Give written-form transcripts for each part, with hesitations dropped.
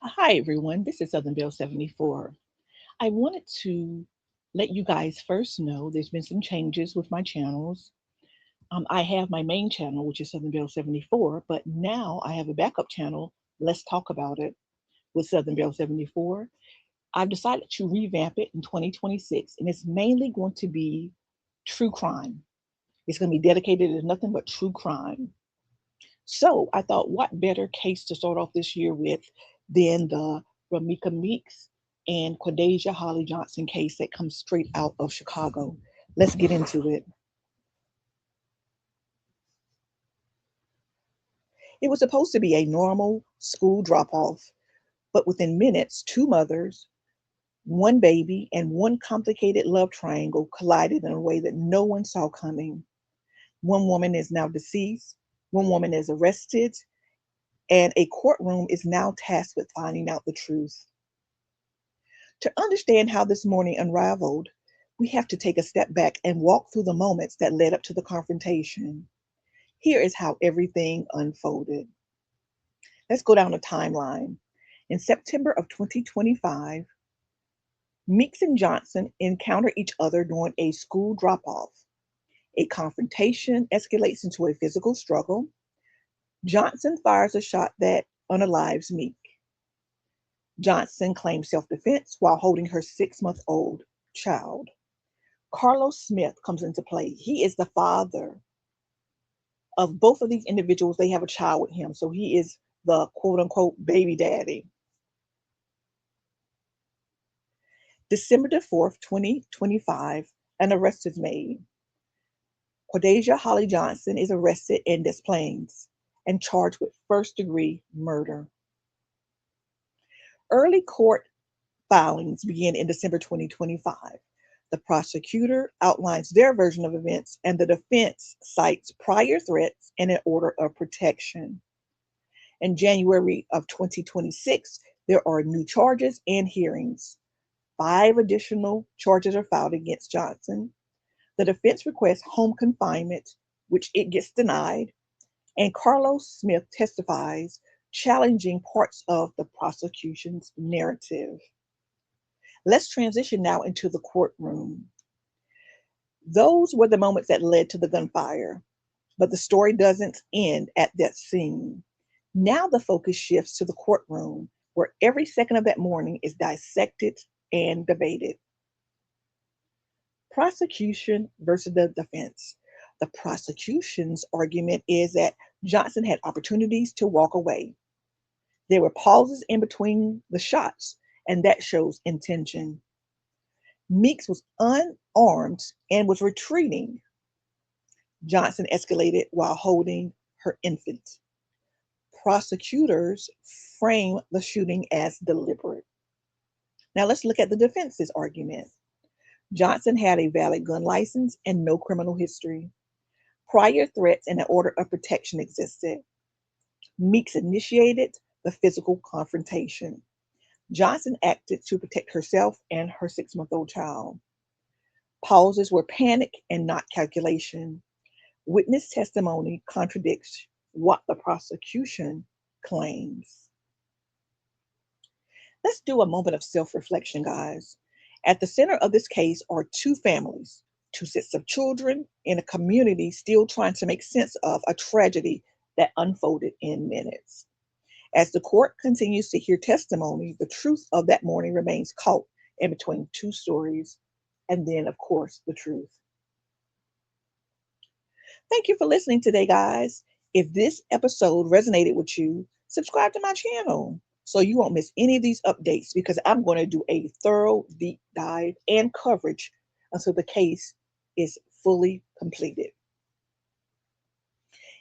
Hi, everyone. This is Southern Belle 74. I wanted to let you guys first know there's been some changes with my channels. I have my main channel, which is Southern Belle 74, but now I have a backup channel, Let's Talk About It, with Southern Belle 74. I've decided to revamp it in 2026, and it's mainly going to be true crime. It's going to be dedicated to nothing but true crime. So I thought, what better case to start off this year with than the Romeca Meeks and Quadajah Holly Johnson case that comes straight out of Chicago. Let's get into it. It was supposed to be a normal school drop off, but within minutes, two mothers, one baby, and one complicated love triangle collided in a way that no one saw coming. One woman is now deceased, one woman is arrested, and a courtroom is now tasked with finding out the truth. To understand how this morning unraveled, we have to take a step back and walk through the moments that led up to the confrontation. Here is how everything unfolded. Let's go down the timeline. In September of 2025, Meeks and Johnson encounter each other during a school drop off. A confrontation escalates into a physical struggle. Johnson fires a shot that unalives Meek. Johnson claims self defense while holding her 6 month old child. Carlos Smith comes into play. He is the father of both of these individuals. They have a child with him. So he is the quote unquote baby daddy. December the 4th, 2025, an arrest is made. Quadajah Holly Johnson is arrested in Des Plaines and charged with first degree murder. Early court filings begin in December 2025. The prosecutor outlines their version of events, and the defense cites prior threats and an order of protection. In January of 2026, there are new charges and hearings. 5 additional charges are filed against Johnson. The defense requests home confinement, which it gets denied, and Carlos Smith testifies, challenging parts of the prosecution's narrative. Let's transition now into the courtroom. Those were the moments that led to the gunfire, but the story doesn't end at that scene. Now the focus shifts to the courtroom, where every second of that morning is dissected and debated. Prosecution versus the defense. The prosecution's argument is that Johnson had opportunities to walk away. There were pauses in between the shots, and that shows intention. Meeks was unarmed and was retreating. Johnson escalated while holding her infant. Prosecutors frame the shooting as deliberate. Now let's look at the defense's argument. Johnson had a valid gun license and no criminal history. Prior threats and an order of protection existed. Meeks initiated the physical confrontation. Johnson acted to protect herself and her 6 month old child. Pauses were panic and not calculation. Witness testimony contradicts what the prosecution claims. Let's do a moment of self reflection, guys. At the center of this case are two families, two sets of children, and a community still trying to make sense of a tragedy that unfolded in minutes. As the court continues to hear testimony, the truth of that morning remains caught in between two stories, and then, of course, the truth. Thank you for listening today, guys. If this episode resonated with you, subscribe to my channel so you won't miss any of these updates because I'm going to do a thorough deep dive and coverage until the case is fully completed.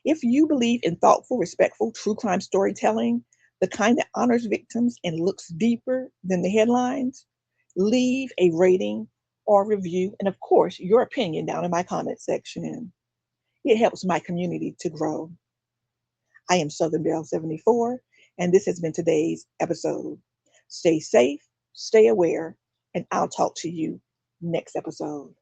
If you believe in thoughtful, respectful, true crime storytelling, the kind that honors victims and looks deeper than the headlines, leave a rating or review, and of course, your opinion down in my comment section. It helps my community to grow. I am Southern Belle 74, and this has been today's episode. Stay safe, stay aware, and I'll talk to you next episode.